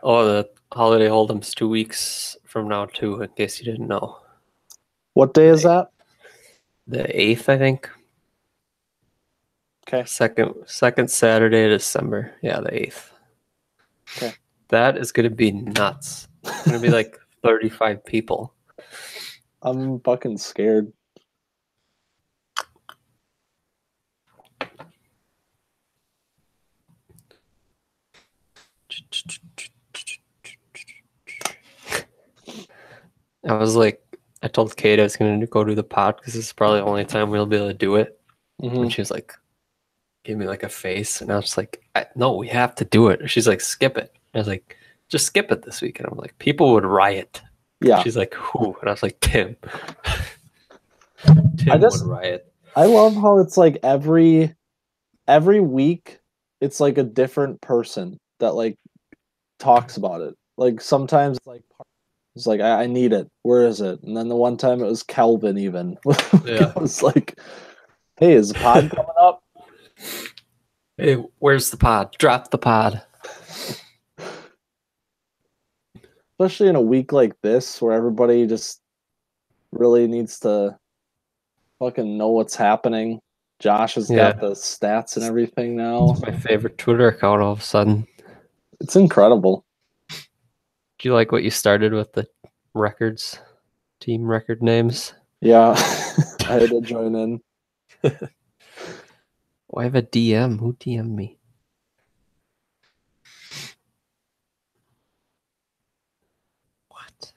Oh, the holiday hold'em's 2 weeks from now too, in case you didn't know. What day is that? The 8th, I think. Okay. Second Saturday of December. Yeah, the 8th. Okay. That is gonna be nuts. It's gonna be like 35 people. I'm fucking scared. I told Kate I was gonna go do the pod because this is probably the only time we'll be able to do it. Mm-hmm. And she was like, gave me like a face, and I was just like, no, we have to do it. She's like, skip it. I was like, just skip it this week. And I'm like, people would riot. Yeah. She's like, who? And I was like, Tim. I would riot. I love how it's like every week it's like a different person that like talks about it. Like sometimes it's like I need it. Where is it? And then the one time it was Kelvin even. Yeah. It was like, hey, is the pod coming up? Hey, where's the pod? Drop the pod. Especially in a week like this where everybody just really needs to fucking know what's happening. Josh has got the stats and everything now. It's my favorite Twitter account all of a sudden. It's incredible. Do you like what you started with the records, team record names? Yeah, I had to join in. Oh, I have a DM. Who DM'd me? What?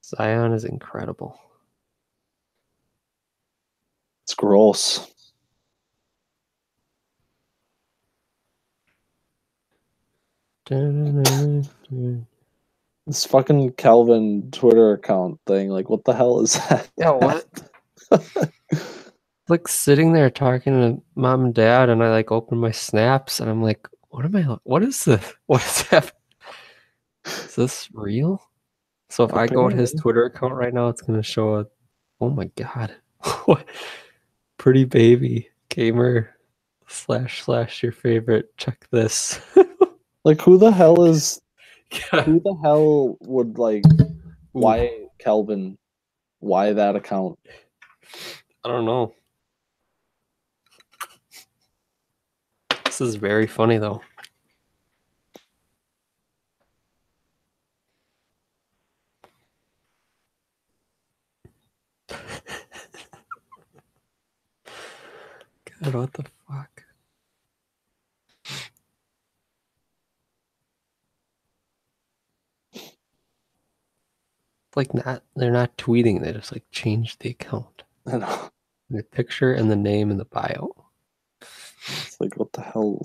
Zion is incredible. It's gross. This fucking Calvin Twitter account thing, like, what the hell is that? Yeah, what? Like sitting there talking to mom and dad, and I like open my snaps, and I'm like, what is this? What is happening? Is this real? So if I go to his Twitter account right now, it's gonna show a, oh my god, what? Pretty baby gamer / your favorite. Check this. Like, who the hell would like, why Kelvin? Why that account? I don't know. This is very funny though. God, what the fuck? Like they're not tweeting, they just like changed the account. I know. The picture and the name and the bio. It's like, what the hell?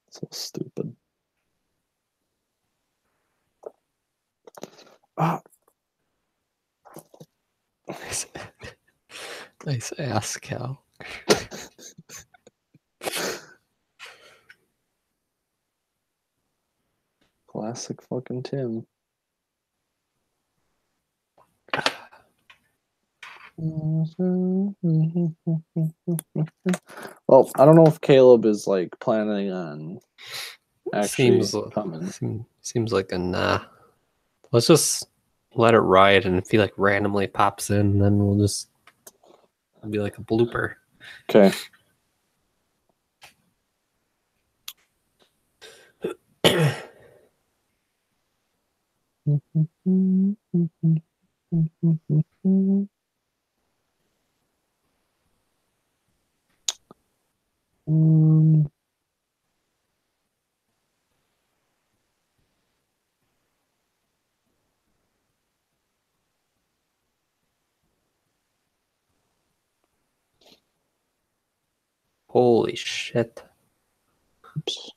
So stupid. Ah. Nice ass, Cal. Classic fucking Tim. Well, I don't know if Caleb is like planning on actually coming. Seems like a nah. Let's just let it ride, and if he like randomly pops in, then we'll just be like a blooper. Okay. Holy shit. Oops.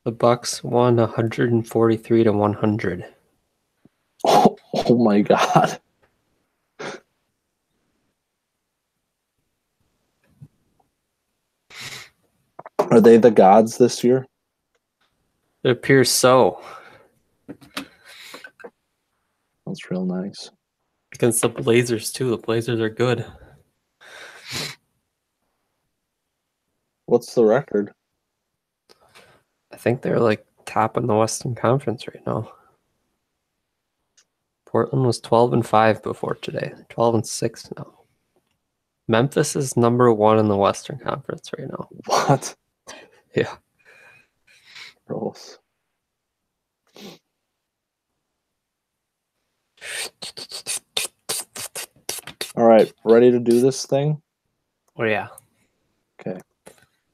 The Bucks won 143-100. Oh my god. Are they the gods this year? It appears so. That's real nice. Against the Blazers too. The Blazers are good. What's the record? I think they're like top in the Western Conference right now. Portland was 12-5 before today. 12-6 now. Memphis is number 1 in the Western Conference right now. What? Yeah. Gross. All right, ready to do this thing? Oh yeah. Okay.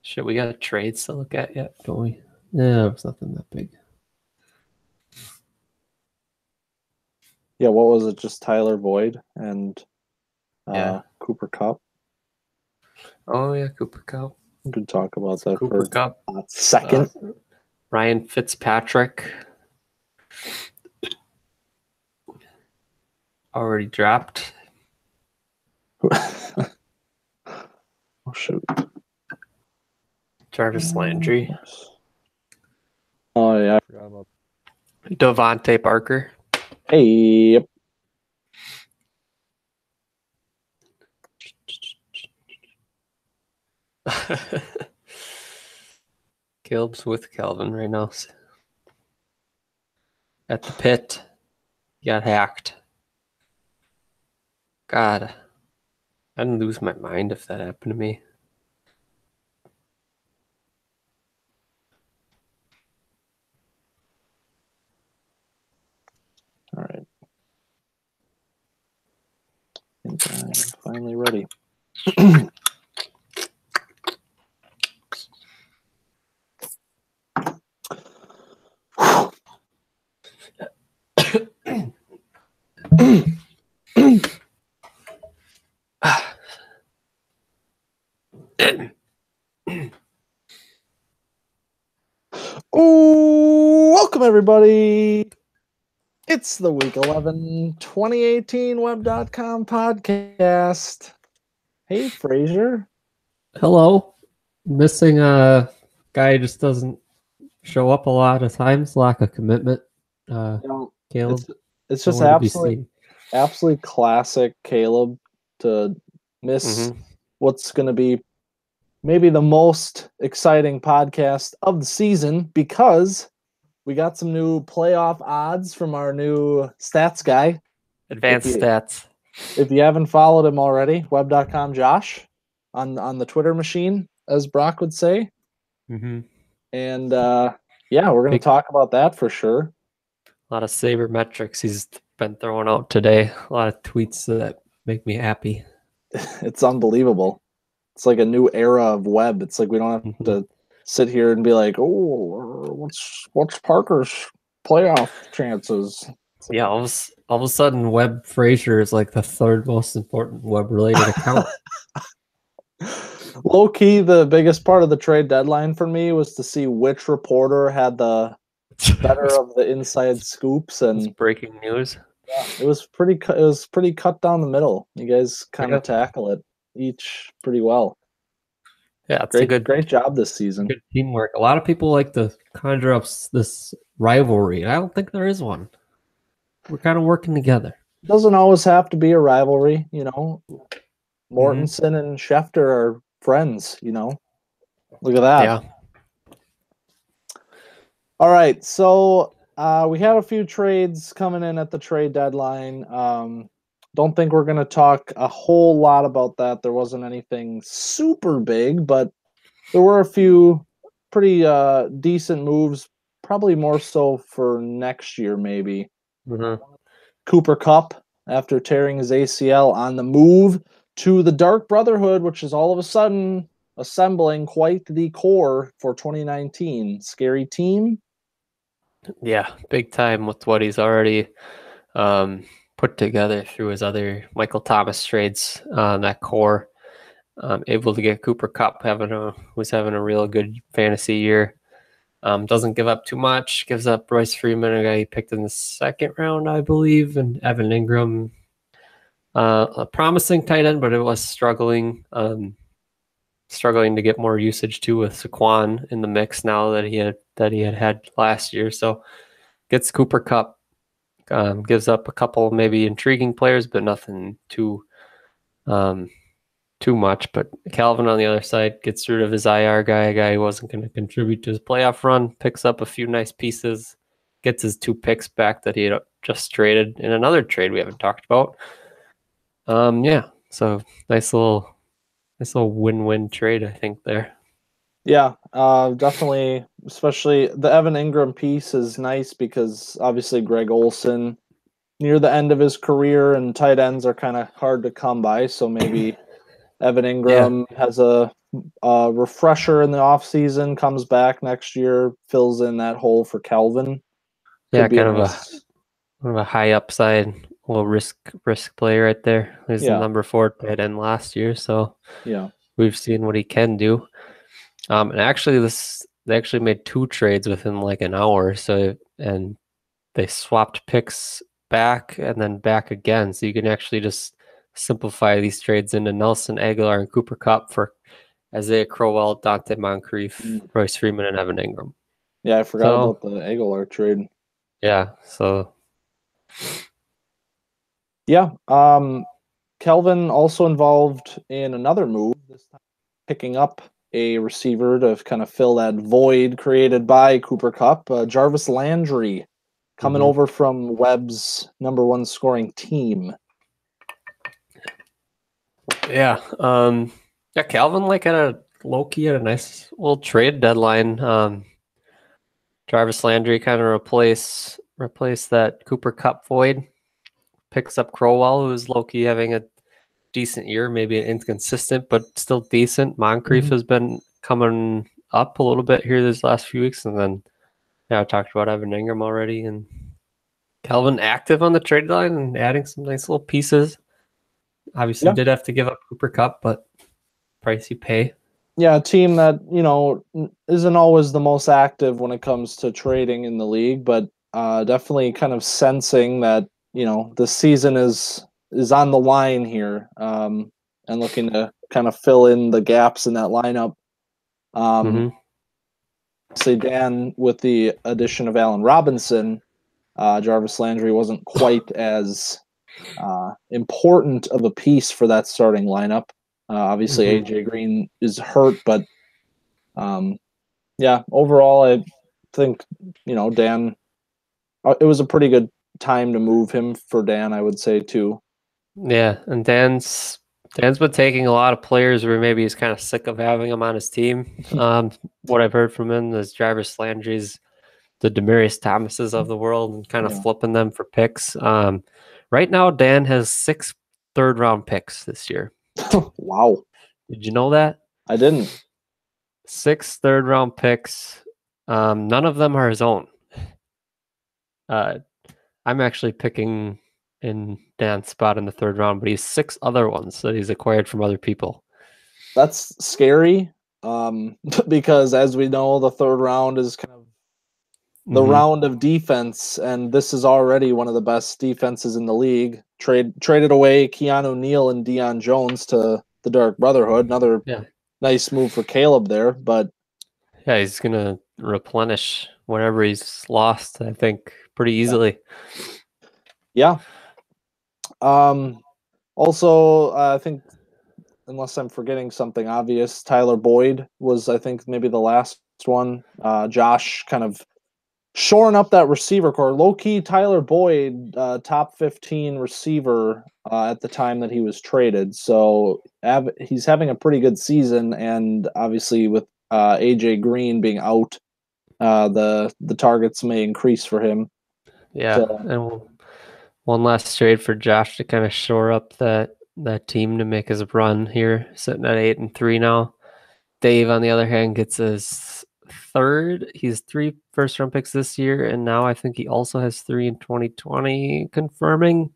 Shit, we got trades to look at yet, don't we? Yeah, it was nothing that big. Yeah, what was it? Just Tyler Boyd and Yeah. Cooper Cup. Oh yeah, Cooper Cup. We could talk about that Cooper for Cup. a second. Ryan Fitzpatrick already dropped. Oh shoot. Jarvis Landry. Oh yeah. Devontae Parker. Hey. Yep. Caleb's with Calvin right now. At the pit. He got hacked. God. I'd lose my mind if that happened to me. All right. I think I'm finally ready. Ooh, welcome everybody. It's the Week 11 2018 Web.com podcast. Hey, Frazier. Hello. Missing a guy just doesn't show up a lot of times. Lack of commitment. Caleb. It's just nowhere to be absolutely classic Caleb to miss what's going to be maybe the most exciting podcast of the season, because we got some new playoff odds from our new stats guy. Advanced stats. If you haven't followed him already, web.com Josh on the Twitter machine, as Brock would say. Mm-hmm. And yeah, we're going to talk about that for sure. A lot of Saber metrics he's been throwing out today. A lot of tweets that make me happy. It's unbelievable. It's like a new era of web. It's like we don't have to sit here and be like, oh, what's Parker's playoff chances? Yeah, all of a sudden, Web Frazier is like the third most important web-related account. Low key, the biggest part of the trade deadline for me was to see which reporter had the better of the inside scoops and breaking news. Yeah, it was pretty cut down the middle. You guys kind of tackle it each pretty well. Yeah, it's great job this season. Good teamwork. A lot of people like to conjure up this rivalry. I don't think there is one. We're kind of working together. It doesn't always have to be a rivalry, you know. Mortensen and Schefter are friends, you know. Look at that. Yeah. All right, so we have a few trades coming in at the trade deadline. Don't think we're going to talk a whole lot about that. There wasn't anything super big, but there were a few pretty decent moves, probably more so for next year maybe. Cooper Cup, after tearing his ACL, on the move to the Dark Brotherhood, which is all of a sudden assembling quite the core for 2019. Scary team. Yeah, big time with what he's already put together through his other Michael Thomas trades on that core. Able to get Cooper Cup was having a real good fantasy year. Doesn't give up too much. Gives up Royce Freeman, a guy he picked in the second round, I believe, and Evan Ingram. A promising tight end, but it was struggling to get more usage too, with Saquon in the mix now that he had last year. So gets Cooper Cup Gives up a couple maybe intriguing players, but nothing too much. But Calvin on the other side gets rid of his IR guy, a guy who wasn't going to contribute to his playoff run, picks up a few nice pieces, gets his 2 picks back that he had just traded in another trade we haven't talked about. Yeah, so nice little win-win trade, I think, there. Yeah, definitely. Especially the Evan Ingram piece is nice because obviously Greg Olson near the end of his career, and tight ends are kind of hard to come by. So maybe Evan Ingram has a refresher in the offseason, comes back next year, fills in that hole for Calvin. Yeah, kind of a high upside, little risk play right there. He's the number 4 tight end last year, so yeah, we've seen what he can do. And actually, they actually made 2 trades within like an hour, and they swapped picks back and then back again, so you can actually just simplify these trades into Nelson Aguilar and Cooper Kupp for Isaiah Crowell, Dante Moncrief, Royce Freeman, and Evan Ingram. Yeah, I forgot about the Aguilar trade. Yeah, so yeah, Kelvin also involved in another move, this time picking up a receiver to kind of fill that void created by Cooper Kupp, Jarvis Landry, coming over from Webb's number 1 scoring team. Yeah, Calvin had a low-key had a nice little trade deadline. Jarvis Landry kind of replace that Cooper Kupp void. Picks up Crowell, who's low-key having a decent year, maybe inconsistent, but still decent. Moncrief has been coming up a little bit here these last few weeks, and then I talked about Evan Ingram already, and Calvin active on the trade line and adding some nice little pieces. Obviously, did have to give up Cooper Kupp, but price you pay. Yeah, a team that isn't always the most active when it comes to trading in the league, but definitely kind of sensing that the season is on the line here, and looking to kind of fill in the gaps in that lineup. Say Dan, with the addition of Allen Robinson, Jarvis Landry wasn't quite as important of a piece for that starting lineup. Obviously, AJ Green is hurt, but overall, I think Dan. It was a pretty good time to move him for Dan, I would say too. Yeah, and Dan's been taking a lot of players where maybe he's kind of sick of having them on his team. What I've heard from him is Jarvis Landry's the Demaryius Thomases of the world and kind of flipping them for picks. Right now, Dan has 6 third-round picks this year. Wow. Did you know that? I didn't. 6 third-round picks. None of them are his own. I'm actually picking in Dan's spot in the 3rd round, but he's 6 other ones that he's acquired from other people. That's scary, because as we know, the 3rd round is kind of the round of defense, and this is already one of the best defenses in the league. Traded away Keanu Neal and Deion Jones to the Dark Brotherhood. Another nice move for Caleb there, but yeah, he's gonna replenish whatever he's lost, I think, pretty easily. Yeah. Also, I think, unless I'm forgetting something obvious, Tyler Boyd was, I think, maybe the last one. Josh kind of shoring up that receiver core. Low-key, Tyler Boyd, top 15 receiver at the time that he was traded. So he's having a pretty good season, and obviously with AJ Green being out, the targets may increase for him. Yeah, and one last trade for Josh to kind of shore up that team to make his run here, sitting at 8-3 now. Dave, on the other hand, gets his 3rd. He's 3 first-round picks this year, and now I think he also has 3 in 2020. Confirming,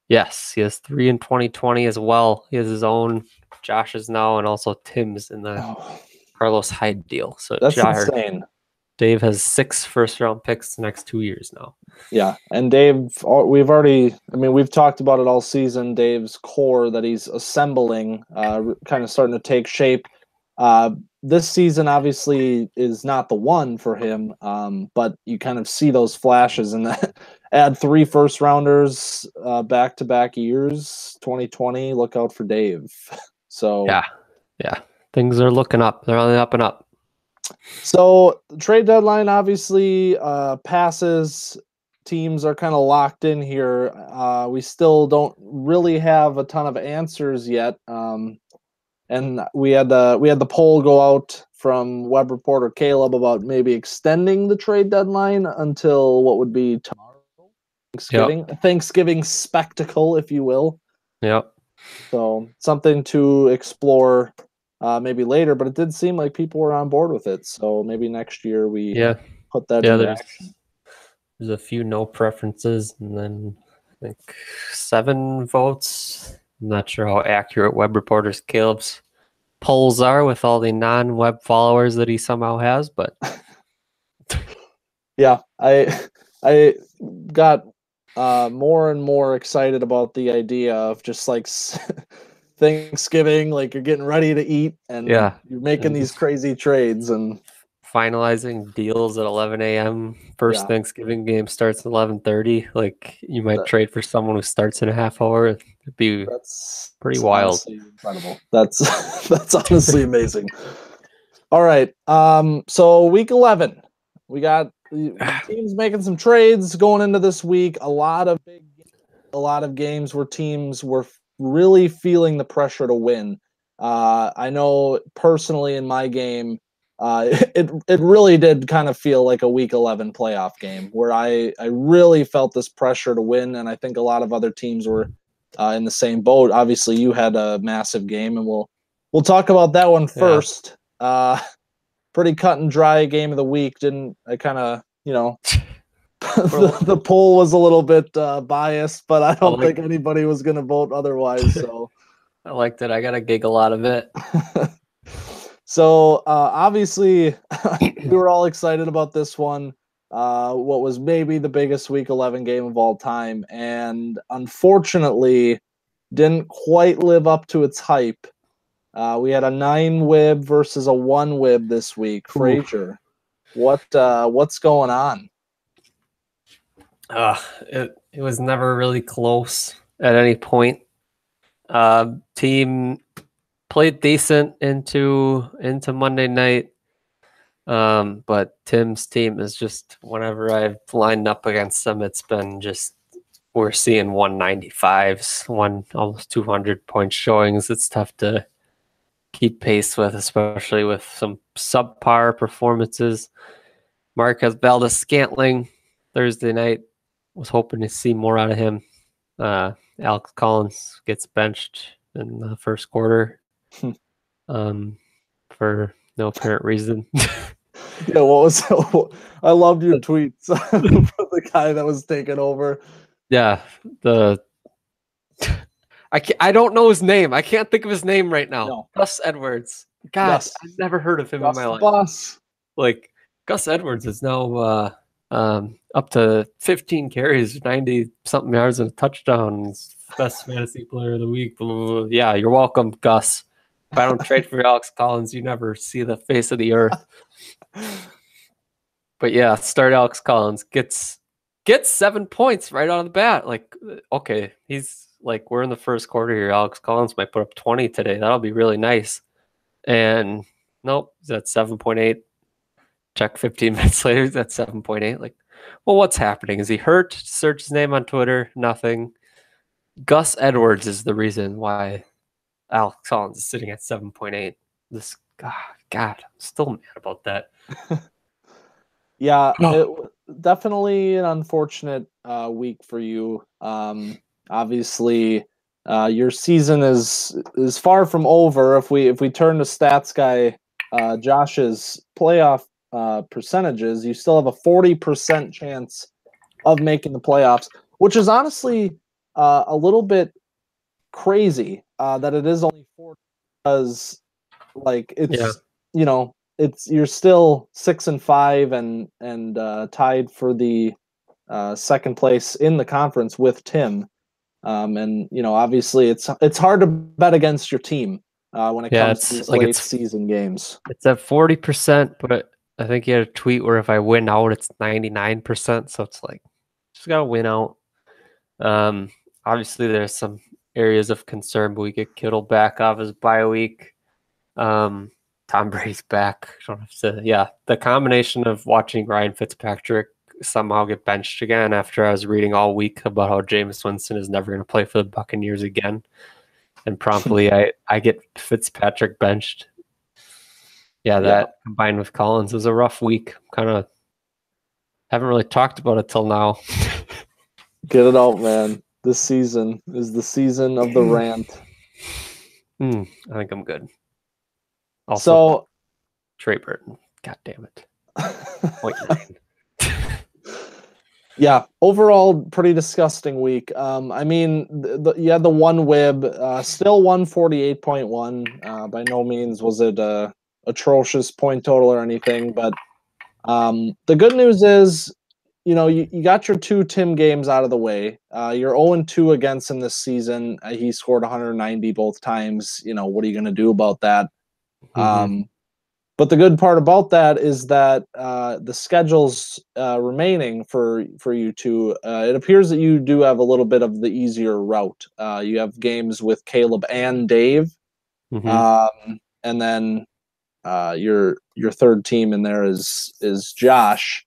yes, he has 3 in 2020 as well. He has his own, Josh's now, and also Tim's in the Carlos Hyde deal. So that's insane. Dave has 6 first-round picks the next 2 years now. Yeah, and Dave, we've talked about it all season. Dave's core that he's assembling, kind of starting to take shape. this season obviously is not the one for him, but you kind of see those flashes and that add 3 first rounders back-to-back years, 2020, look out for Dave. So yeah, things are looking up. They're on the up and up. So the trade deadline obviously passes. Teams are kind of locked in here. We still don't really have a ton of answers yet. And we had the poll go out from web reporter Caleb about maybe extending the trade deadline until what would be tomorrow, Thanksgiving, a Thanksgiving spectacle, if you will. Yep. So something to explore maybe later, but it did seem like people were on board with it. So maybe next year we put that into action. There's a few no preferences, and then I think 7 votes. I'm not sure how accurate web reporters Caleb's polls are with all the non-web followers that he somehow has, but yeah, I got more and more excited about the idea of just like Thanksgiving, like you're getting ready to eat and you're making these crazy trades and finalizing deals at 11 a.m. First Thanksgiving game starts at 11:30. Like you might trade for someone who starts in a half hour. It'd be pretty wild. Incredible. That's honestly amazing. All right. So week 11, we got teams making some trades going into this week. A lot of games where teams were really feeling the pressure to win. I know personally in my game, it really did kind of feel like a week 11 playoff game where I really felt this pressure to win, and I think a lot of other teams were in the same boat. Obviously, you had a massive game, and we'll talk about that one first. Pretty cut and dry game of the week. Didn't I kind of the poll was a little bit biased, but I don't think anybody was going to vote otherwise. So I liked it. I got a giggle out of it. So obviously, we were all excited about this one. What was maybe the biggest Week 11 game of all time, and unfortunately, didn't quite live up to its hype. We had a 9-wib versus a 1-wib this week. Frazier, what's going on? It was never really close at any point. Team played decent into Monday night, but Tim's team is just, whenever I've lined up against them, it's been just, we're seeing 195s, almost 200 point showings. It's tough to keep pace with, especially with some subpar performances. Marquez Valdes-Scantling Thursday night, was hoping to see more out of him. Alex Collins gets benched in the first quarter for no apparent reason. Yeah, I loved your tweets for the guy that was taking over. Yeah, I don't know his name. I can't think of his name right now. No. Gus Edwards. God, I've never heard of him in my life. Boss. Like Gus Edwards is now up to 15 carries, 90-something yards and a touchdown. He's best fantasy player of the week. Blah, blah, blah. Yeah, you're welcome, Gus. If I don't trade for Alex Collins, you never see the face of the earth. But yeah, start Alex Collins. Gets 7 points right out of the bat. Like, okay, he's like, we're in the first quarter here. Alex Collins might put up 20 today. That'll be really nice. And nope, he's at 7.8. Check 15 minutes later, he's at 7.8. Like, well, what's happening? Is he hurt? Search his name on Twitter. Nothing. Gus Edwards is the reason why Alex Collins is sitting at 7.8. This God, I'm still mad about that. Yeah, it, definitely an unfortunate week for you. Obviously, your season is far from over. If we turn to Stats Guy Josh's playoff percentages, you still have a 40% chance of making the playoffs, which is honestly a little bit crazy that it is only 40, because like it's it's you're still 6-5 and tied for the second place in the conference with Tim, and obviously it's hard to bet against your team when it comes to these late season games. It's at 40%, but I think you had a tweet where if I win out, it's 99%. So it's like, just got to win out. Obviously, there's some areas of concern, but we get Kittle back off his bye week. Tom Brady's back. I don't have to, yeah, the combination of watching Ryan Fitzpatrick somehow get benched again after I was reading all week about how Jameis Winston is never going to play for the Buccaneers again. And promptly I get Fitzpatrick benched. Yeah, that combined with Collins was a rough week. Kind of haven't really talked about it till now. Get it out, man. This season is the season of the rant. I think I'm good. Also, Trey Burton. God damn it. Yeah, overall, pretty disgusting week. I mean, you had the one WIB, still 148.1. By no means was it a atrocious point total or anything, but the good news is, you got your 2 Tim games out of the way. You're 0-2 against him this season. He scored 190 both times. What are you going to do about that? But the good part about that is that the schedule's remaining for you two. It appears that you do have a little bit of the easier route. You have games with Caleb and Dave, and then your third team in there is Josh.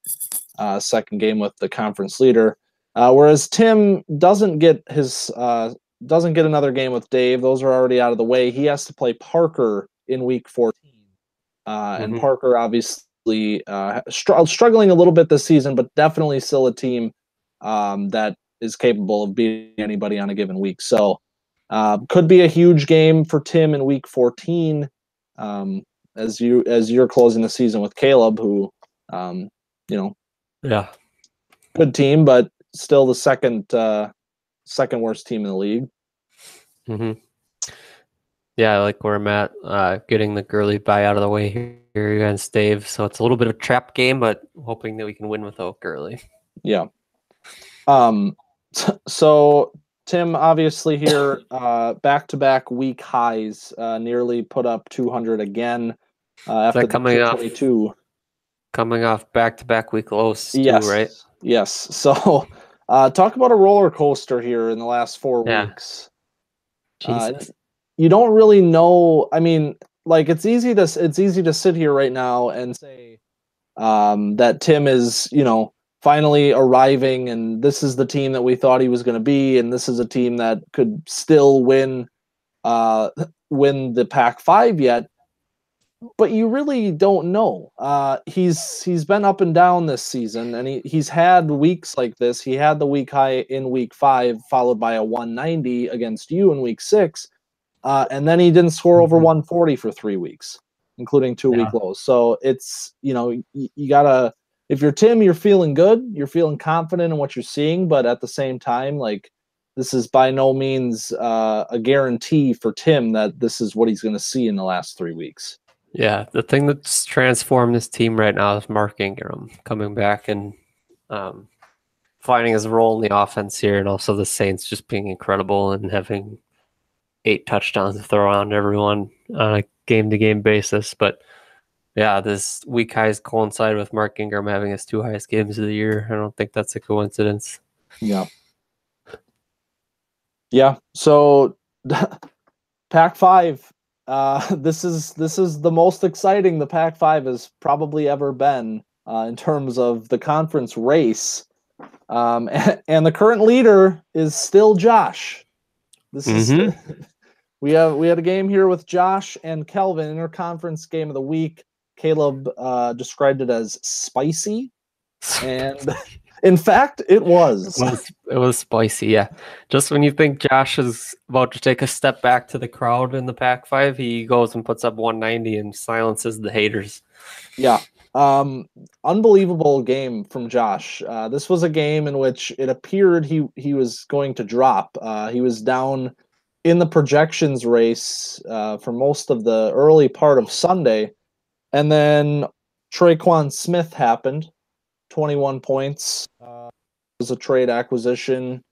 Second game with the conference leader, whereas Tim doesn't get another game with Dave. Those are already out of the way. He has to play Parker in week 14. And Parker obviously struggling a little bit this season, but definitely still a team that is capable of beating anybody on a given week. So could be a huge game for Tim in week 14 as you're closing the season with Caleb, who good team, but still the second worst team in the league. Yeah, I like where I'm at. Getting the Gurley bye out of the way here against Dave. So it's a little bit of a trap game, but hoping that we can win without Gurley. Yeah. So Tim, obviously here, back-to-back week highs, nearly put up 200 again after the 222. Coming off back-to-back week lows too, right? Yes. So talk about a roller coaster here in the last 4 weeks. Jesus. You don't really know. I mean, like it's easy to sit here right now and say that Tim is, finally arriving, and this is the team that we thought he was going to be, and this is a team that could still win the Pac-5 yet. But you really don't know. He's been up and down this season, and he's had weeks like this. He had the week high in week 5, followed by a 190 against you in week 6. And then he didn't score over 140 for 3 weeks, including 2 week lows. So it's, you gotta, if you're Tim, you're feeling good. You're feeling confident in what you're seeing. But at the same time, like, this is by no means a guarantee for Tim that this is what he's going to see in the last 3 weeks. Yeah. The thing that's transformed this team right now is Mark Ingram coming back and finding his role in the offense here. And also the Saints just being incredible and having 8 touchdowns to throw around everyone on a game-to-game basis. But yeah, this week highs coincide with Mark Ingram having his 2 highest games of the year. I don't think that's a coincidence. Yeah. So Pac-5, this is the most exciting the Pac-5 has probably ever been in terms of the conference race. And the current leader is still Josh. This is we had a game here with Josh and Kelvin, interconference game of the week. Caleb described it as spicy, and in fact, it was. It was spicy, yeah. Just when you think Josh is about to take a step back to the crowd in the Pac-5, he goes and puts up 190 and silences the haters. Yeah. Unbelievable game from Josh. This was a game in which it appeared he was going to drop. He was down in the projections race for most of the early part of Sunday, and then Traquan Smith happened. 21 points. Was a trade acquisition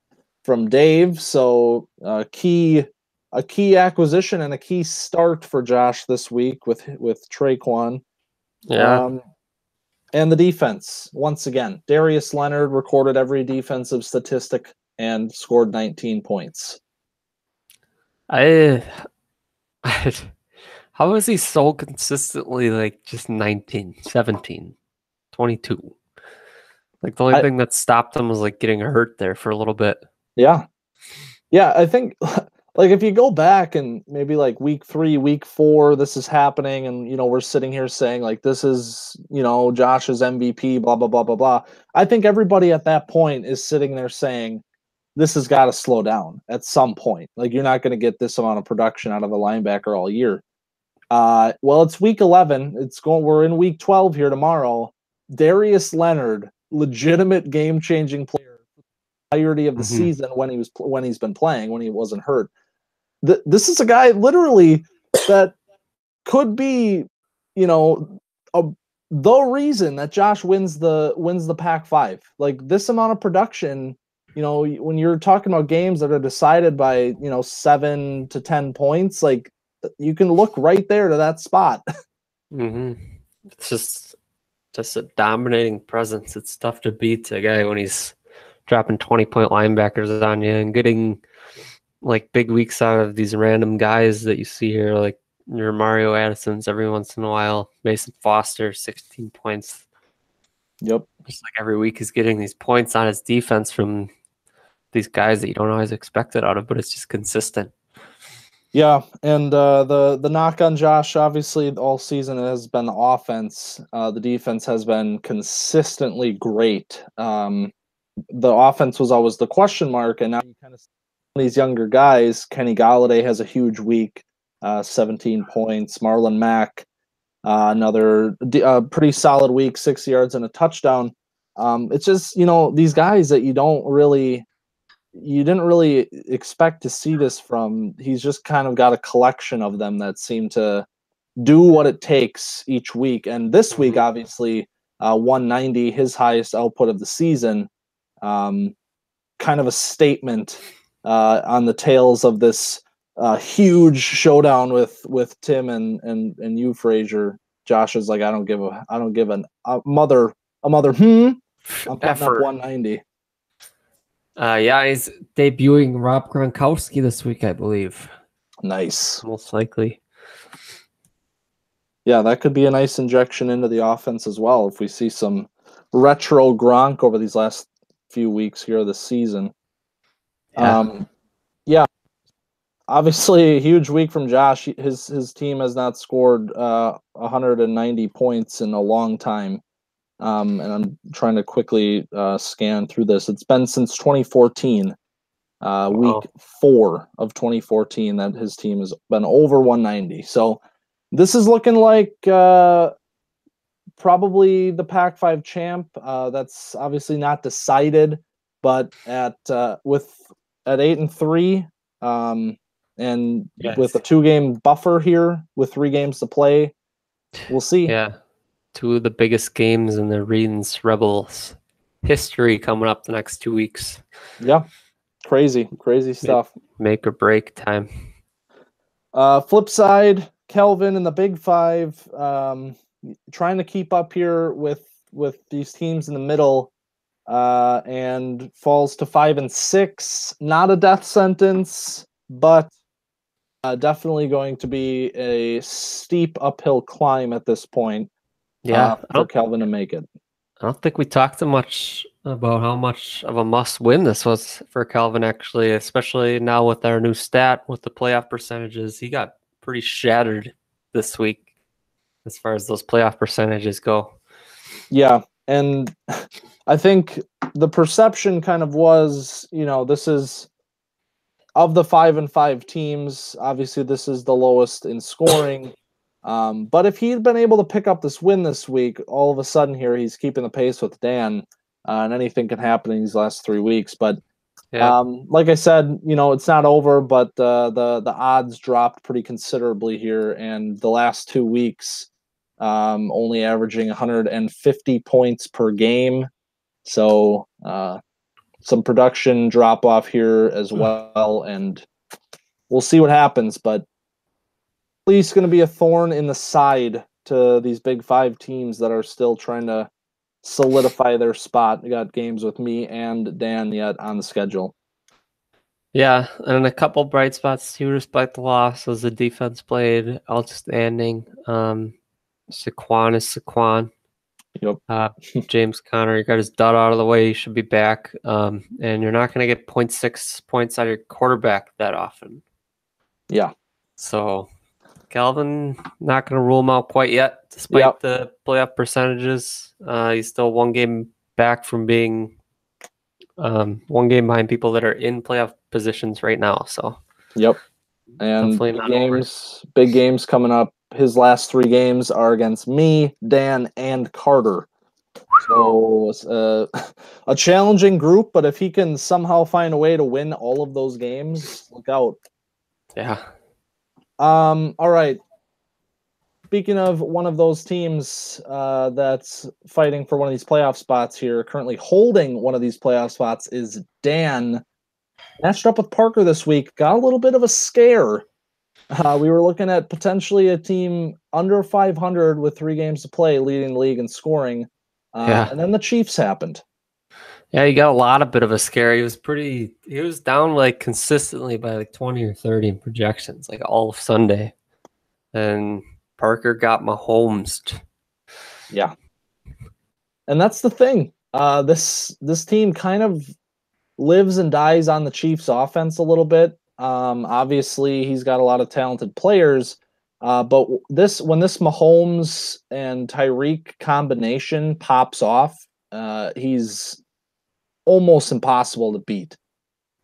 from Dave, so key a key acquisition and a key start for Josh this week with Traquan. Yeah. And the defense, once again, Darius Leonard recorded every defensive statistic and scored 19 points. I how is he so consistently like just 19, 17, 22? Like the only thing that stopped him was like getting hurt there for a little bit. Yeah. Yeah, I think like if you go back and maybe like week 3, week 4, this is happening and we're sitting here saying like this is, Josh's MVP, blah blah blah blah blah. I think everybody at that point is sitting there saying this has got to slow down at some point. Like you're not going to get this amount of production out of a linebacker all year. Well, it's week 11. We're in week 12 here tomorrow. Darius Leonard, legitimate game-changing player for the entirety of the season when he's been playing, when he wasn't hurt. This is a guy literally that could be, the reason that Josh wins the Pac-5. Like this amount of production, when you're talking about games that are decided by 7 to 10 points, like you can look right there to that spot. It's just a dominating presence. It's tough to beat a guy when he's dropping 20-point linebackers on you and getting like big weeks out of these random guys that you see here, like your Mario Addisons every once in a while. Mason Foster, 16 points. Yep. Just like every week he's getting these points on his defense from these guys that you don't always expect it out of, but it's just consistent. Yeah, and the knock on Josh, obviously, all season has been the offense. The defense has been consistently great. The offense was always the question mark, and now you kind of see these younger guys. Kenny Golladay has a huge week, 17 points. Marlon Mack, another pretty solid week, 6 yards and a touchdown. It's just, these guys that you didn't really expect to see this from. He's just kind of got a collection of them that seem to do what it takes each week. And this week, obviously, 190, his highest output of the season, kind of a statement on the tails of this huge showdown with Tim and you, Frazier. Josh is like, I don't give a mother. I'm putting up 190. Yeah, he's debuting Rob Gronkowski this week, I believe. Nice. Most likely. Yeah, that could be a nice injection into the offense as well if we see some retro Gronk over these last few weeks here of the season. Yeah. Obviously, a huge week from Josh. His team has not scored 190 points in a long time. And I'm trying to quickly scan through this. It's been since 2014, week 4 of 2014, that his team has been over 190. So this is looking like probably the Pac-5 champ. That's obviously not decided, but at 8-3, and with a 2-game buffer here with 3 games to play, we'll see. Yeah. 2 of the biggest games in the Reedens Rebels history coming up the next 2 weeks. Yeah, crazy stuff. Make or break time. Flip side, Kelvin and the Big Five, trying to keep up here with these teams in the middle, and falls to 5-6. Not a death sentence, but definitely going to be a steep uphill climb at this point. Yeah, for Kelvin to make it. I don't think we talked too much about how much of a must-win this was for Kelvin, actually, especially now with our new stat with the playoff percentages. He got pretty shattered this week as far as those playoff percentages go. Yeah, and I think the perception kind of was, this is, of the 5-5 teams, obviously this is the lowest in scoring. But if he'd been able to pick up this win this week, all of a sudden here he's keeping the pace with Dan, and anything can happen in these last 3 weeks. But like I said, it's not over, but the odds dropped pretty considerably here, and the last 2 weeks only averaging 150 points per game. So some production drop off here as well, and we'll see what happens, but at least going to be a thorn in the side to these Big Five teams that are still trying to solidify their spot. We got games with me and Dan yet on the schedule. Yeah, and a couple bright spots too, despite the losses. The defense played outstanding. Saquon is Saquon. Yep. James Conner, he got his dud out of the way. He should be back. And you're not going to get 0.6 points out of your quarterback that often. Yeah. So Calvin, not going to rule him out quite yet, despite the playoff percentages. He's still one game back from being one game behind people that are in playoff positions right now. So, yep. And big games coming up. His last 3 games are against me, Dan, and Carter. So a challenging group, but if he can somehow find a way to win all of those games, look out. Yeah. All right. Speaking of one of those teams that's fighting for one of these playoff spots here, currently holding one of these playoff spots is Dan. Matched up with Parker this week, got a little bit of a scare. We were looking at potentially a team under 500 with 3 games to play, leading the league in scoring. And then the Chiefs happened. Yeah, he got a bit of a scare. He was down like consistently by like 20 or 30 in projections, like all of Sunday. And Parker got Mahomes. Yeah. And that's the thing. This team kind of lives and dies on the Chiefs offense a little bit. Obviously he's got a lot of talented players. But when this Mahomes and Tyreek combination pops off, he's almost impossible to beat.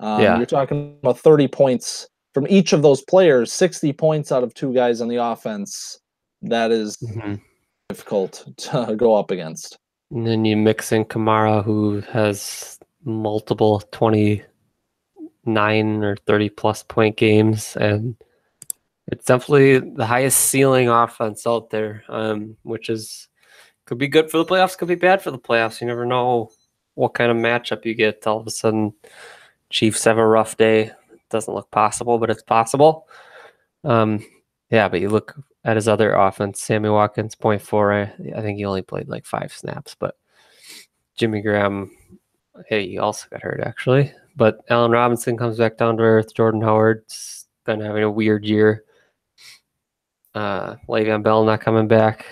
You're talking about 30 points from each of those players, 60 points out of 2 guys on the offense. That is difficult to go up against. And then you mix in Kamara, who has multiple 29 or 30 plus point games, and it's definitely the highest ceiling offense out there, which could be good for the playoffs, could be bad for the playoffs. You never know what kind of matchup you get. All of a sudden, Chiefs have a rough day. It doesn't look possible, but it's possible. But you look at his other offense, Sammy Watkins, 0.4. I think he only played like 5 snaps, but Jimmy Graham, he also got hurt actually. But Allen Robinson comes back down to earth. Jordan Howard's been having a weird year. Le'Veon Bell not coming back.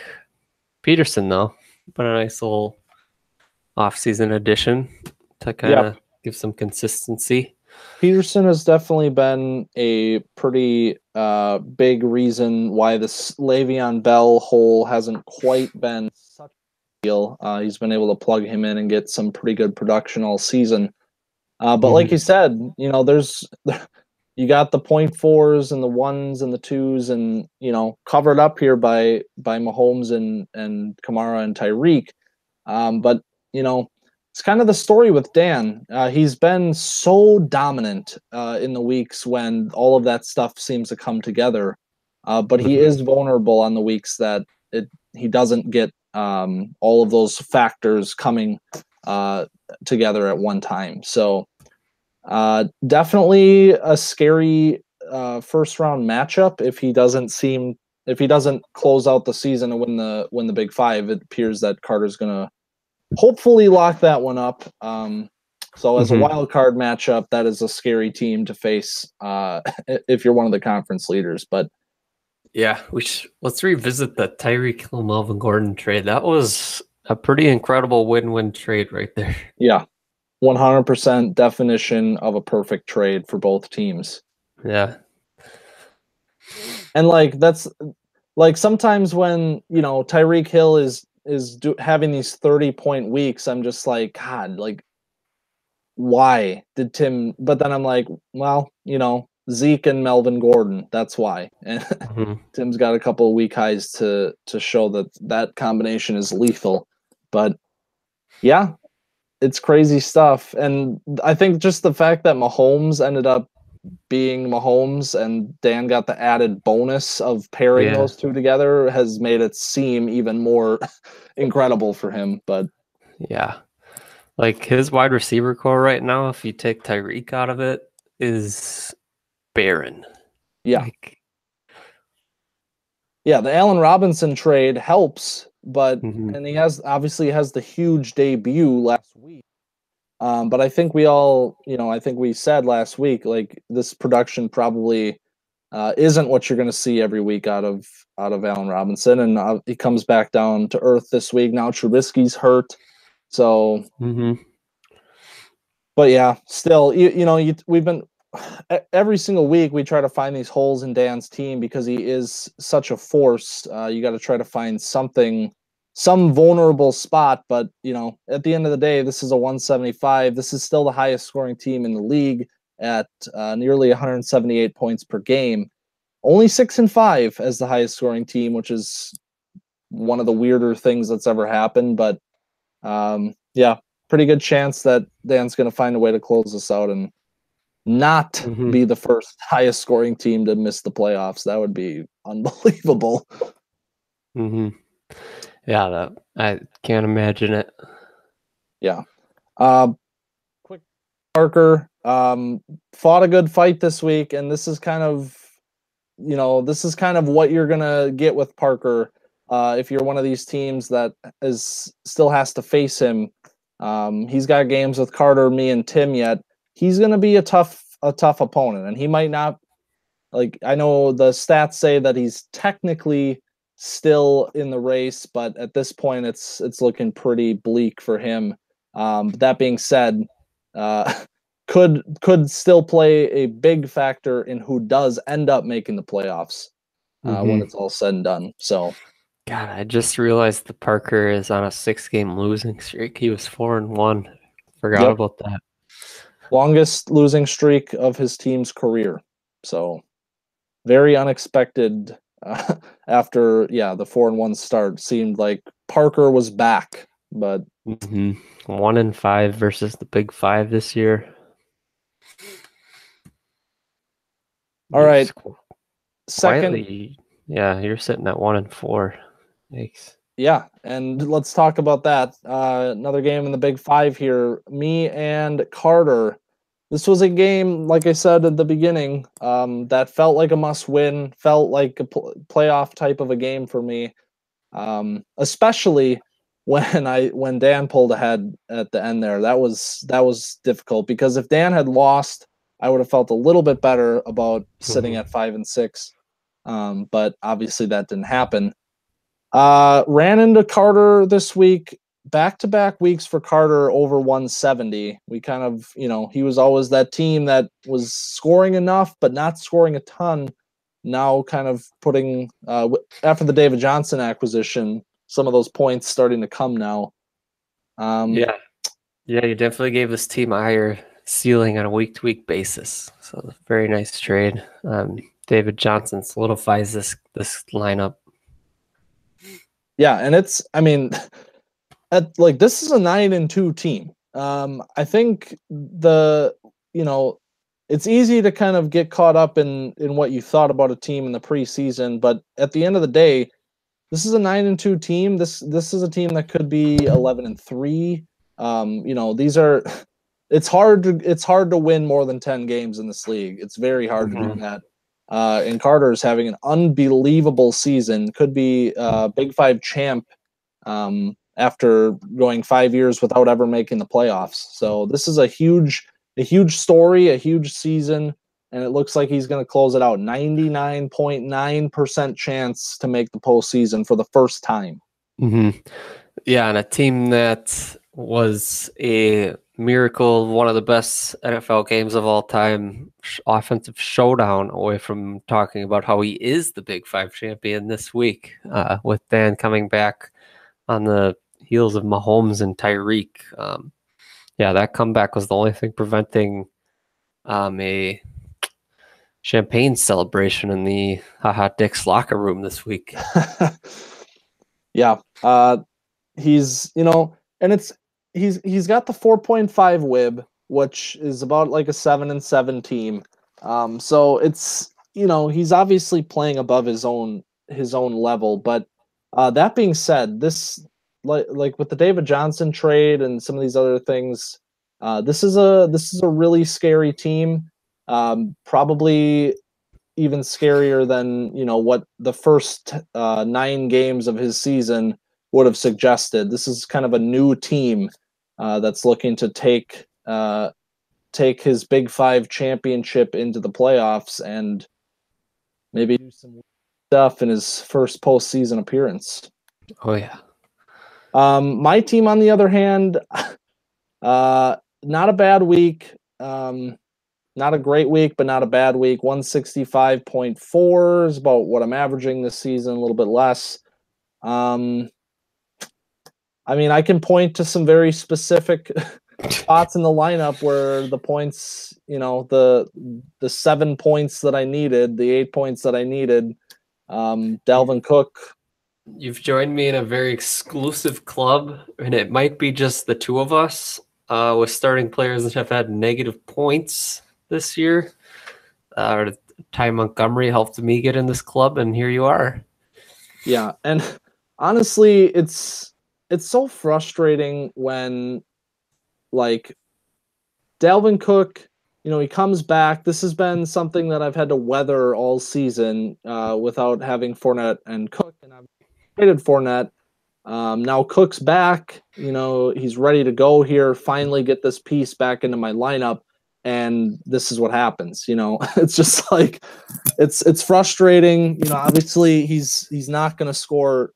Peterson, though, but a nice little off-season addition to kind of give some consistency. Peterson has definitely been a pretty big reason why this Le'Veon Bell hole hasn't quite been such a deal. He's been able to plug him in and get some pretty good production all season. But like you said, you got the 0.4s and the 1s and the 2s, and covered up here by Mahomes and Kamara and Tyreek. But it's kind of the story with Dan. He's been so dominant in the weeks when all of that stuff seems to come together. But he is vulnerable on the weeks that he doesn't get all of those factors coming together at one time. So definitely a scary first round matchup if he doesn't close out the season and win the Big Five. It appears that Carter's gonna hopefully lock that one up. So as a wild card matchup, that is a scary team to face if you're one of the conference leaders. But yeah, let's revisit the Tyreek Hill Melvin Gordon trade. That was a pretty incredible win-win trade right there. Yeah, 100% definition of a perfect trade for both teams. Yeah, and that's sometimes when Tyreek Hill is having these 30-point weeks, I'm just like, God, why did Tim? But then I'm like, well, Zeke and Melvin Gordon, that's why. And Tim's got a couple of weak highs to show that combination is lethal. But yeah, it's crazy stuff. And I think just the fact that Mahomes ended up being Mahomes and Dan got the added bonus of pairing those two together has made it seem even more incredible for him. But yeah, his wide receiver core right now, if you take Tyreek out of it, is barren. Yeah. Like, Yeah, the Allen Robinson trade helps, but mhm, and he obviously has the huge debut last week. But I think we all, I think we said last week, like this production probably isn't what you're going to see every week out of Allen Robinson, and he comes back down to earth this week. Now Trubisky's hurt, so mhm, but yeah, still, we've been every single week we try to find these holes in Dan's team because he is such a force. You got to try to find something, some vulnerable spot. But at the end of the day, this is a 175. This is still the highest scoring team in the league at nearly 178 points per game. Only 6-5 as the highest scoring team, which is one of the weirder things that's ever happened. But yeah, pretty good chance that Dan's going to find a way to close this out and not mhm, be the first highest scoring team to miss the playoffs. That would be unbelievable. mhm. Yeah, that I can't imagine it. Yeah. Quick Parker fought a good fight this week, and this is kind of what you're gonna get with Parker if you're one of these teams that is still has to face him. He's got games with Carter, me, and Tim yet. He's gonna be a tough opponent, and he might not. Like, I know the stats say that he's technically still in the race, but at this point it's looking pretty bleak for him. But that being said, uh, could still play a big factor in who does end up making the playoffs when Mhm. it's all said and done. So God, I just realized the Parker is on a 6-game losing streak. He was 4-1. Forgot yep, about that. longest losing streak of his team's career. So very unexpected after the 4-1 start. Seemed like Parker was back, but 1-5 versus the Big Five this year. all right. Yikes. Second, Quietly, yeah, you're sitting at 1-4. Yikes. yeah, and let's talk about that. Another game in the Big Five here. Me and Carter. This was a game, like I said at the beginning, that felt like a must-win, felt like a playoff type of a game for me. Especially when Dan pulled ahead at the end there. That was difficult because if Dan had lost, I would have felt a little bit better about sitting at 5-6. But obviously that didn't happen. Ran into Carter this week, back-to-back weeks for Carter over 170. We kind of, he was always that team that was scoring enough but not scoring a ton. Now kind of putting after the David Johnson acquisition, some of those points starting to come now. Yeah. Yeah, you definitely gave this team a higher ceiling on a week-to-week basis. So very nice trade. David Johnson solidifies this lineup. Yeah, and this is a 9-2 team. I think it's easy to kind of get caught up in what you thought about a team in the preseason, but at the end of the day, this is a 9-2 team. This is a team that could be 11-3. These are it's hard to win more than 10 games in this league. It's very hard to do that. And Carter is having an unbelievable season. Could be Big Five champ after going 5 years without ever making the playoffs. So this is a huge story, a huge season, and it looks like he's going to close it out. 99.9% chance to make the postseason for the first time. Yeah, and a team that was a miracle, one of the best NFL games of all time, offensive showdown, away from talking about how he is the Big Five champion this week, with Dan coming back on the heels of Mahomes and Tyreek. Yeah, that comeback was the only thing preventing a champagne celebration in the Haha Dicks locker room this week. Yeah. He's, and he's got the 4.5 WIB, which is about like a 7-7 team. So it's, he's obviously playing above his own level. But that being said, this like with the David Johnson trade and some of these other things, this is a really scary team. Probably, even scarier than, what the first 9 games of his season would have suggested. This is kind of a new team that's looking to take his Big Five championship into the playoffs and maybe do some stuff in his first postseason appearance. Oh yeah. My team, on the other hand, not a bad week. Not a great week, but not a bad week. 165.4 is about what I'm averaging this season, a little bit less. I can point to some very specific spots in the lineup where the points, the 7 points that I needed, the 8 points that I needed. Dalvin Cook. You've joined me in a very exclusive club, and it might be just the two of us with starting players that have had negative points this year. Ty Montgomery helped me get in this club, and here you are. Yeah, and honestly, it's so frustrating when, like, Dalvin Cook, he comes back. This has been something that I've had to weather all season without having Fournette and Cook, and I've traded Fournette. Now Cook's back. He's ready to go here. Finally, get this piece back into my lineup, and this is what happens. It's just like it's frustrating. Obviously he's not going to score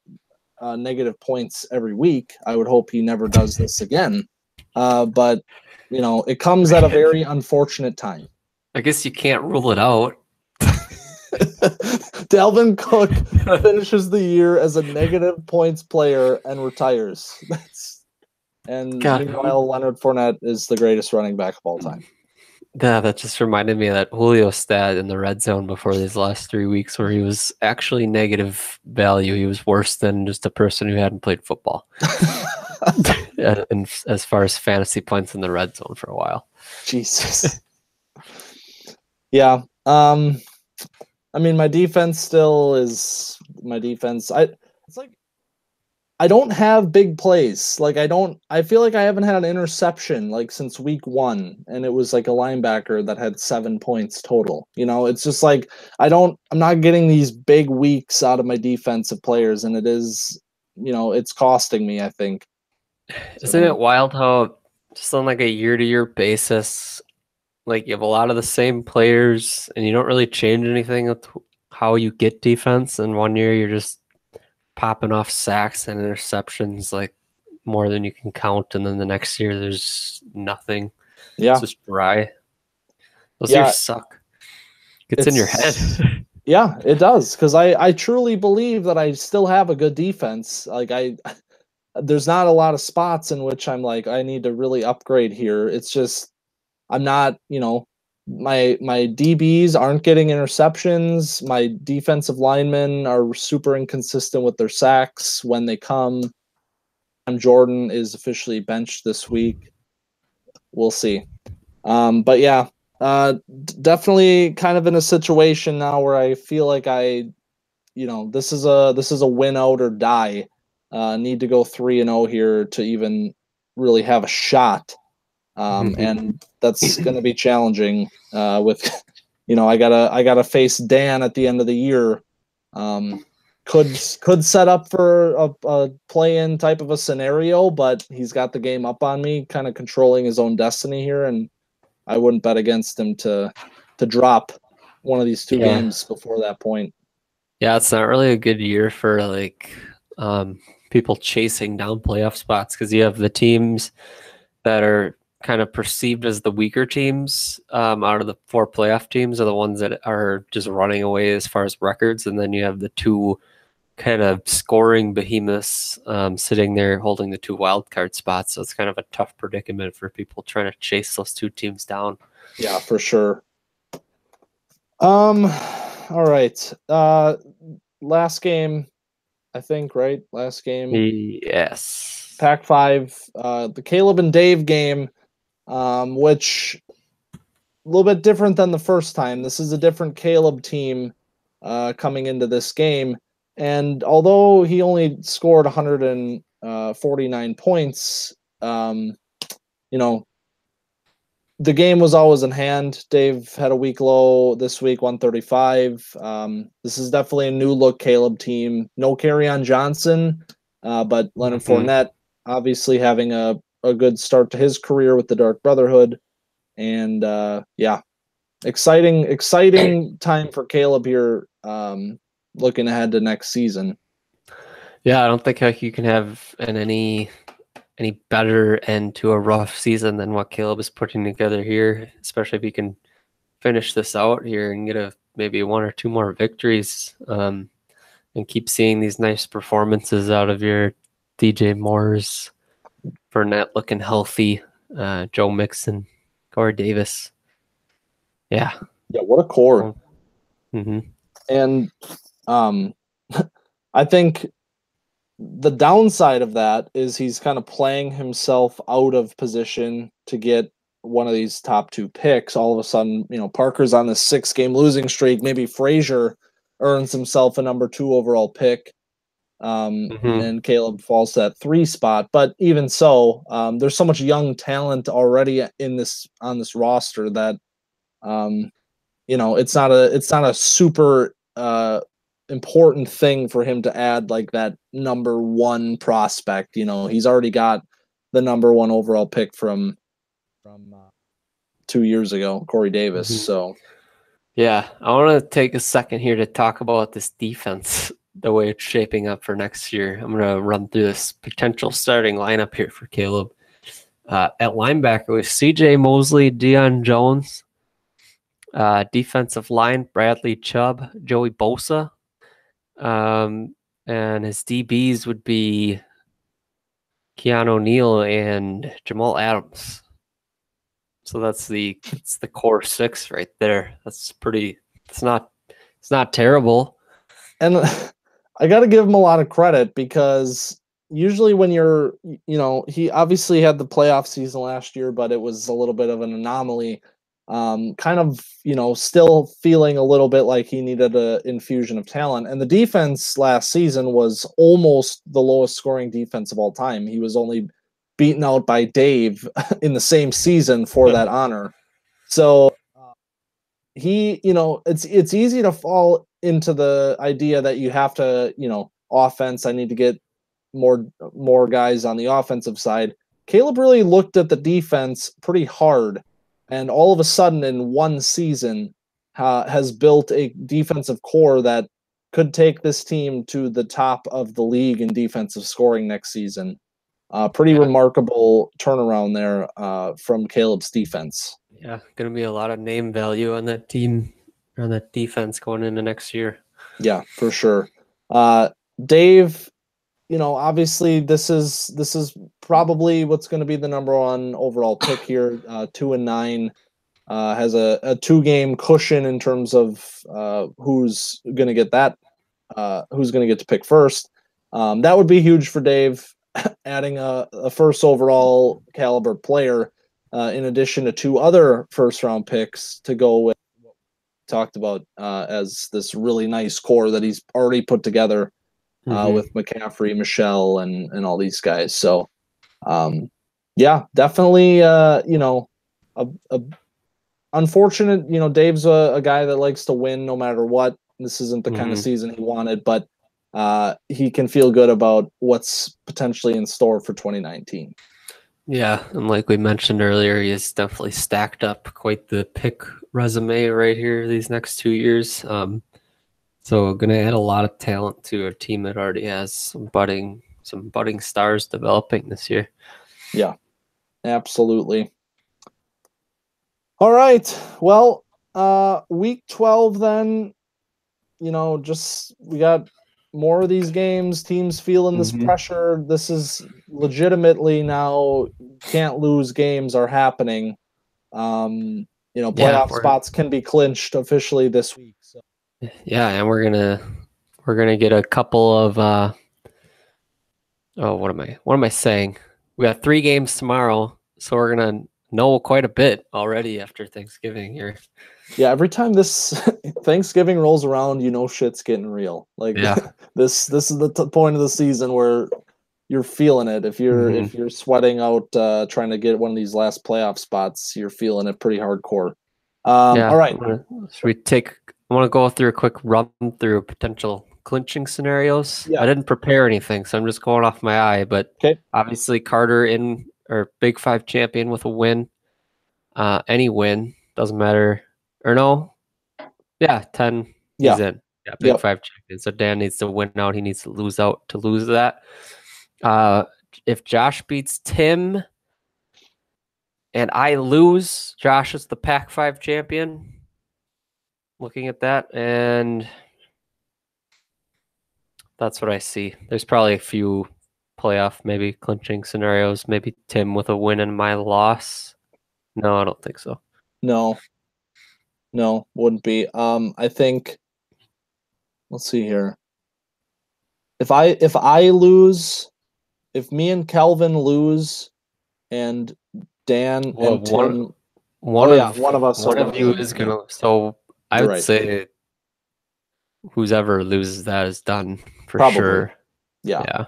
negative points every week. I would hope he never does this again. But it comes at a very unfortunate time. I guess you can't rule it out. Dalvin Cook finishes the year as a negative points player and retires. Meanwhile, Leonard Fournette is the greatest running back of all time. Yeah, that just reminded me of that Julio stat in the red zone before these last 3 weeks where he was actually negative value. He was worse than just a person who hadn't played football. And as far as fantasy points in the red zone for a while. Jesus. Yeah. My defense still is my defense. I don't have big plays. I feel like I haven't had an interception since week 1, and it was like a linebacker that had 7 points total. It's just like I'm not getting these big weeks out of my defensive players, and it is, it's costing me, I think. Isn't it wild how just on a year-to-year basis, you have a lot of the same players and you don't really change anything with how you get defense, and 1 year you're just popping off sacks and interceptions more than you can count, and then the next year there's nothing. Yeah. It's just dry. Those years suck. It's in your head. Yeah, it does, because I truly believe that I still have a good defense. There's not a lot of spots in which I'm I need to really upgrade here. It's just I'm not, my DBs aren't getting interceptions. My defensive linemen are super inconsistent with their sacks when they come. Jordan is officially benched this week. We'll see. But yeah, definitely kind of in a situation now where I feel like this is a win out or die. Need to go 3-0 here to even really have a shot. And that's going to be challenging with, I gotta face Dan at the end of the year. Could set up for a play-in type of a scenario, but he's got the game up on me, kind of controlling his own destiny here, and I wouldn't bet against him to drop one of these 2 games before that point. Yeah, it's not really a good year for people chasing down playoff spots, because you have the teams that are kind of perceived as the weaker teams out of the 4 playoff teams are the ones that are just running away as far as records, and then you have the 2 kind of scoring behemoths sitting there holding the 2 wild card spots. So it's kind of a tough predicament for people trying to chase those 2 teams down. Yeah, for sure. All right. Last game, I think, right? Last game. Yes. Pac-5, the Caleb and Dave game, which a little bit different than the first time. This is a different Caleb team coming into this game. And although he only scored 149 points, the game was always in hand. Dave had a week low this week, 135. This is definitely a new look Caleb team. No Kerryon Johnson, but Leonard Fournette obviously having a good start to his career with the Dark Brotherhood. And yeah, exciting time for Caleb here, looking ahead to next season. Yeah, I don't think you can have any better end to a rough season than what Caleb is putting together here, especially if he can finish this out here and get maybe 1 or 2 more victories, and keep seeing these nice performances out of your DJ Moores, Fournette looking healthy, Joe Mixon, Corey Davis. Yeah, what a core. Mm-hmm. And I think the downside of that is he's kind of playing himself out of position to get one of these top 2 picks. All of a sudden, Parker's on this 6-game losing streak. Maybe Frazier earns himself a number 2 overall pick, and Caleb falls to that 3 spot. But even so, there's so much young talent already on this roster that it's not a super important thing for him to add like that number 1 prospect. He's already got the number 1 overall pick from 2 years ago, Corey Davis. So yeah, I want to take a second here to talk about this defense, the way it's shaping up for next year. I'm going to run through this potential starting lineup here for Caleb. At linebacker with CJ Mosley, Deion Jones. Defensive line, Bradley Chubb, Joey Bosa. And his DBs would be Keanu Neal and Jamal Adams. So that's the core 6 right there. That's pretty. It's not terrible. And I got to give him a lot of credit because usually when you're, he obviously had the playoff season last year, but it was a little bit of an anomaly. Kind of, still feeling a little bit like he needed an infusion of talent. And the defense last season was almost the lowest scoring defense of all time. He was only beaten out by Dave in the same season for that honor. So he, it's easy to fall into the idea that you have to, offense, I need to get more guys on the offensive side. Caleb really looked at the defense pretty hard, and all of a sudden in one season has built a defensive core that could take this team to the top of the league in defensive scoring next season. Pretty remarkable turnaround there from Caleb's defense. Yeah, going to be a lot of name value on that team, on that defense going into next year. Yeah, for sure. Dave, obviously this is probably what's going to be the number 1 overall pick here. 2-9, has a 2-game cushion in terms of who's going to get to pick first. That would be huge for Dave, adding a first overall caliber player in addition to 2 other first-round picks to go with what we talked about as this really nice core that he's already put together with McCaffrey, Michelle, and all these guys. So, yeah, definitely, unfortunate. Dave's a guy that likes to win no matter what. This isn't the kind of season he wanted, but he can feel good about what's potentially in store for 2019. Yeah, and like we mentioned earlier, he has definitely stacked up quite the pick resume right here these next 2 years. So going to add a lot of talent to a team that already has some budding stars developing this year. Yeah, absolutely. All right. Well, week 12 then, we got more of these games, teams feeling this pressure. This is legitimately now can't lose games are happening. Playoff spots can be clinched officially this week. So. Yeah, and we're gonna get a couple of what am I saying? We got 3 games tomorrow, so we're gonna know quite a bit already after Thanksgiving here. Yeah, every time this Thanksgiving rolls around, shit's getting real. Like this is the point of the season where you're feeling it. If you're sweating out trying to get one of these last playoff spots, you're feeling it pretty hardcore. All right. Should we take? I want to go through a quick run through potential clinching scenarios. Yeah. I didn't prepare anything, so I'm just going off my eye. But Okay. obviously, Carter in or Big Five champion with a win. Any win doesn't matter. Or no, yeah, 10. He's in. Yeah, Big Five champion. So Dan needs to win out. He needs to lose out to lose that. If Josh beats Tim and I lose, Josh is the Pac-5 champion. Looking at that, and that's what I see. There's probably a few playoff, maybe clinching scenarios. Maybe Tim with a win and my loss. No, I don't think so. No, wouldn't be. I think. Let's see here. If I lose, if me and Kelvin lose, and Dan and Tim, one of us. One of you is gonna. So I would say whoever loses that is done for sure. Yeah.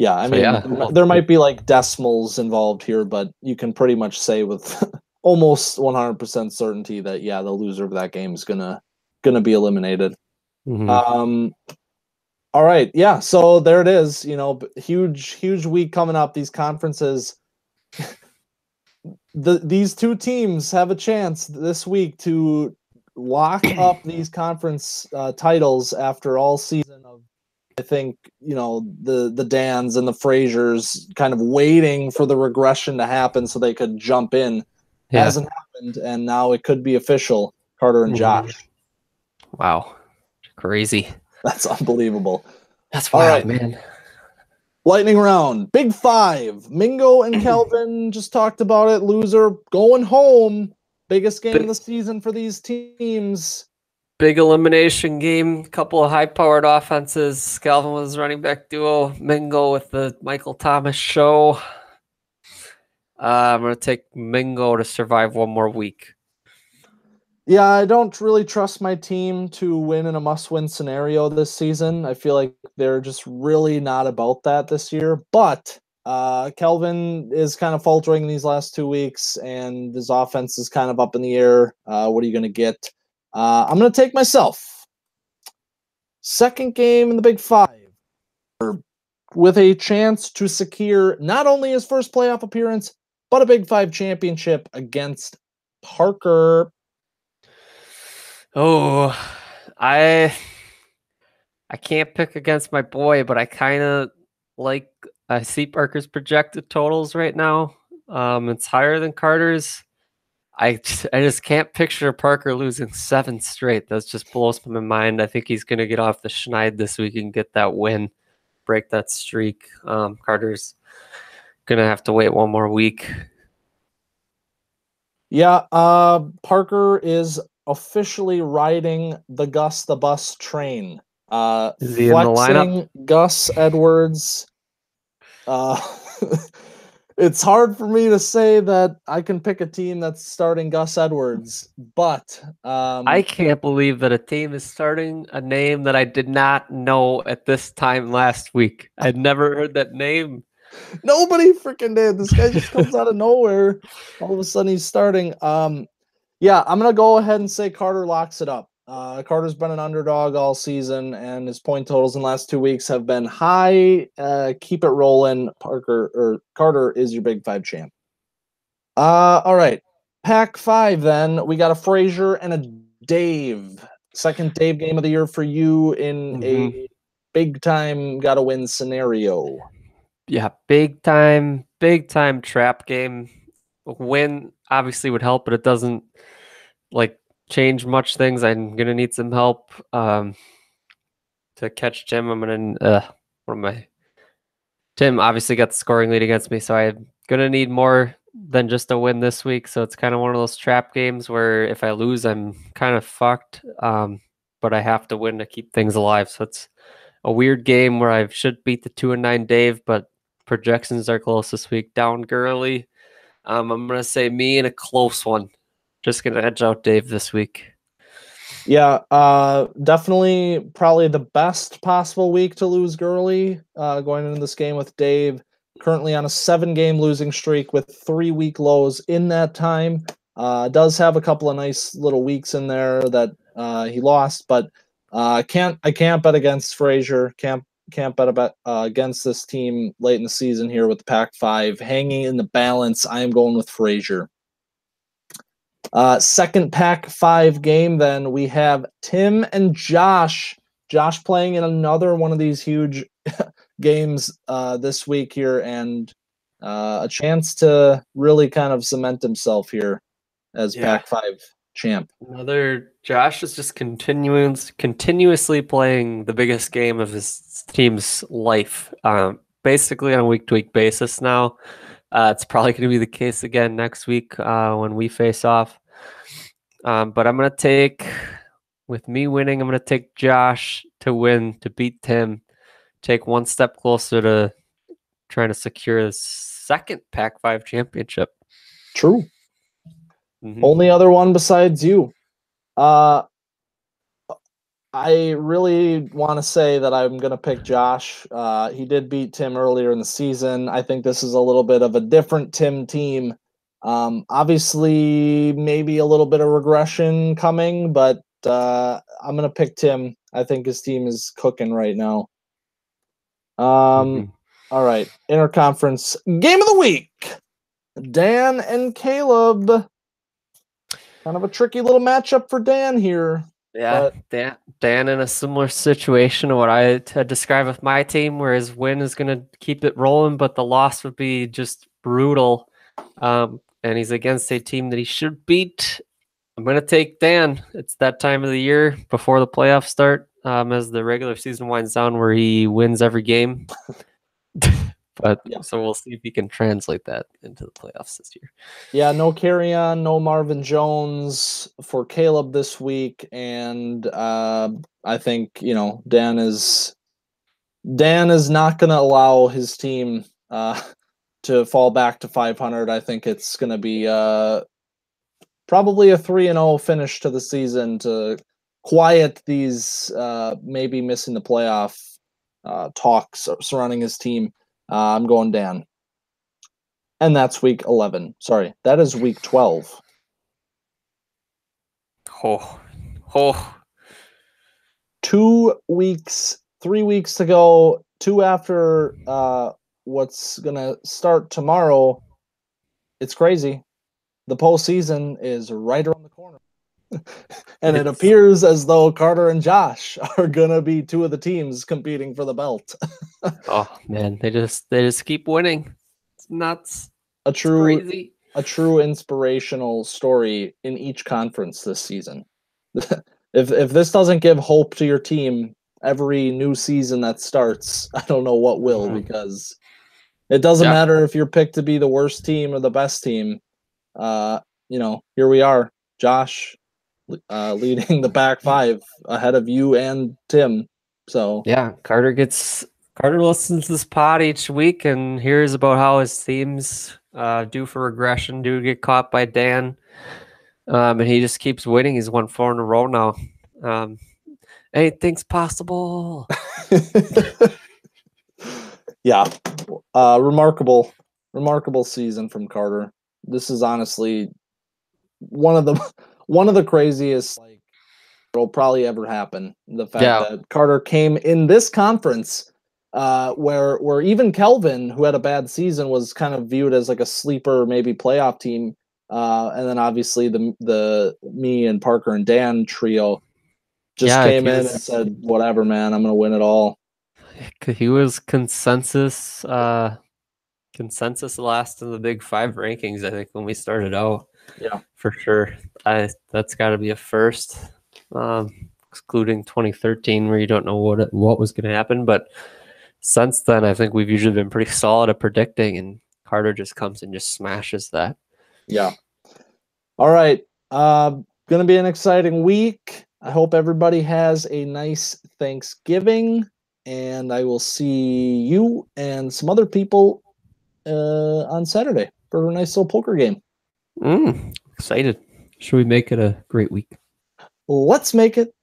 I mean, there might be like decimals involved here, but you can pretty much say with almost 100% certainty that the loser of that game is gonna be eliminated. Mm-hmm. All right, yeah. So there it is. Huge week coming up. These conferences. These two teams have a chance this week to lock up these conference titles after all season of, I think, the Dans and the Frasers kind of waiting for the regression to happen so they could jump in. Hasn't happened, and now it could be official. Carter and Josh. Wow, crazy. That's unbelievable. That's wild, man. Lightning round, Big Five. Mingo and Kelvin just talked about it. Loser going home. Biggest game of the season for these teams. Big elimination game. Couple of high-powered offenses. Kelvin was running back duo. Mingo with the Michael Thomas show. I'm going to take Mingo to survive one more week. Yeah, I don't really trust my team to win in a must-win scenario this season. I feel like they're just really not about that this year. But Kelvin is kind of faltering these last 2 weeks, and his offense is kind of up in the air. What are you going to get? I'm going to take myself. Second game in the Big Five, with a chance to secure not only his first playoff appearance, but a Big Five championship against Parker. Oh, I can't pick against my boy, but I kind of I see Parker's projected totals right now. It's higher than Carter's. I just can't picture Parker losing 7 straight. That just blows my mind. I think he's going to get off the schneid this week and get that win, break that streak. Carter's going to have to wait one more week. Yeah, Parker is officially riding the Gus the Bus train. Is he in the lineup? Gus Edwards. It's hard for me to say that I can pick a team that's starting Gus Edwards, but I can't believe that a team is starting a name that I did not know at this time last week. I'd never heard that name. Nobody freaking did. This guy just comes out of nowhere. All of a sudden he's starting. Yeah, I'm going to go ahead and say Carter locks it up. Carter's been an underdog all season, and his point totals in the last 2 weeks have been high. Keep it rolling. Carter is your Big Five champ. All right. Pac-5 then. We got a Fraser and a Dave. Second Dave game of the year for you in a big-time gotta-win scenario. Yeah, big time trap game. A win obviously would help, but it doesn't change much things. I'm gonna need some help to catch Tim. Tim obviously got the scoring lead against me, so I'm gonna need more than just a win this week. So it's kind of one of those trap games where if I lose, I'm kind of fucked. But I have to win to keep things alive. So it's a weird game where I should beat the 2-9 Dave, but projections are close this week. Down Gurley. I'm gonna say me in a close one. Just gonna edge out Dave this week. Yeah, definitely probably the best possible week to lose Gurley, going into this game with Dave. Currently on a 7-game losing streak with 3-week lows in that time. Does have a couple of nice little weeks in there that he lost, but I can't bet against Frazier. Can't bet about against this team late in the season here with the Pac-5 hanging in the balance. I am going with Frazier. Second Pac-5 game, then we have Tim and Josh. Josh playing in another one of these huge games this week here, and a chance to really kind of cement himself here as Pac-5 champ. Another Josh is just continuously playing the biggest game of his team's life, basically on a week-to-week basis now. It's probably going to be the case again next week when we face off. But I'm going to take, with me winning, I'm going to take Josh to win, to beat Tim, take one step closer to trying to secure his second Pac-5 championship. True. Only other one besides you. I really want to say that I'm going to pick Josh. He did beat Tim earlier in the season. I think this is a little bit of a different Tim team. Obviously, maybe a little bit of regression coming, but I'm going to pick Tim. I think his team is cooking right now. All right. Interconference game of the week. Dan and Caleb. Kind of a tricky little matchup for Dan here. Yeah, Dan in a similar situation to what I had described with my team, where his win is going to keep it rolling, but the loss would be just brutal. And he's against a team that he should beat. I'm going to take Dan. It's that time of the year before the playoffs start, as the regular season winds down, where he wins every game. But so we'll see if he can translate that into the playoffs this year. Yeah, no Kerryon, no Marvin Jones for Caleb this week, and I think Dan is not going to allow his team to fall back to 500. I think it's going to be probably a 3-0 finish to the season to quiet these maybe missing the playoff talks surrounding his team. I'm going Dan. And that's week 11. Sorry, that is week 12. Oh. 2 weeks, 3 weeks to go. 2 after what's going to start tomorrow. It's crazy. The postseason is right around the corner. And it appears as though Carter and Josh are going to be 2 of the teams competing for the belt. Oh, man. They just keep winning. It's nuts. A true inspirational story in each conference this season. If this doesn't give hope to your team every new season that starts, I don't know what will, because it doesn't matter if you're picked to be the worst team or the best team. Here we are, Josh, leading the Pac-5 ahead of you and Tim. So yeah, Carter listens to this pod each week and hears about how his teams due for regression, do get caught by Dan. And he just keeps winning. He's won 4 in a row now. Anything's possible. Yeah. Remarkable season from Carter. This is honestly one of the craziest will probably ever happen. The fact that Carter came in this conference where even Kelvin, who had a bad season, was kind of viewed as like a sleeper, maybe playoff team. And then obviously the me and Parker and Dan trio just came in and said, whatever, man, I'm going to win it all. He was consensus last in the Big 5 rankings, I think, when we started out. Yeah, for sure. That's got to be a first, excluding 2013, where you don't know what was going to happen. But since then, I think we've usually been pretty solid at predicting, and Carter just comes and just smashes that. Yeah. All right. Going to be an exciting week. I hope everybody has a nice Thanksgiving, and I will see you and some other people on Saturday for a nice little poker game. Excited. Should we make it a great week? let's make it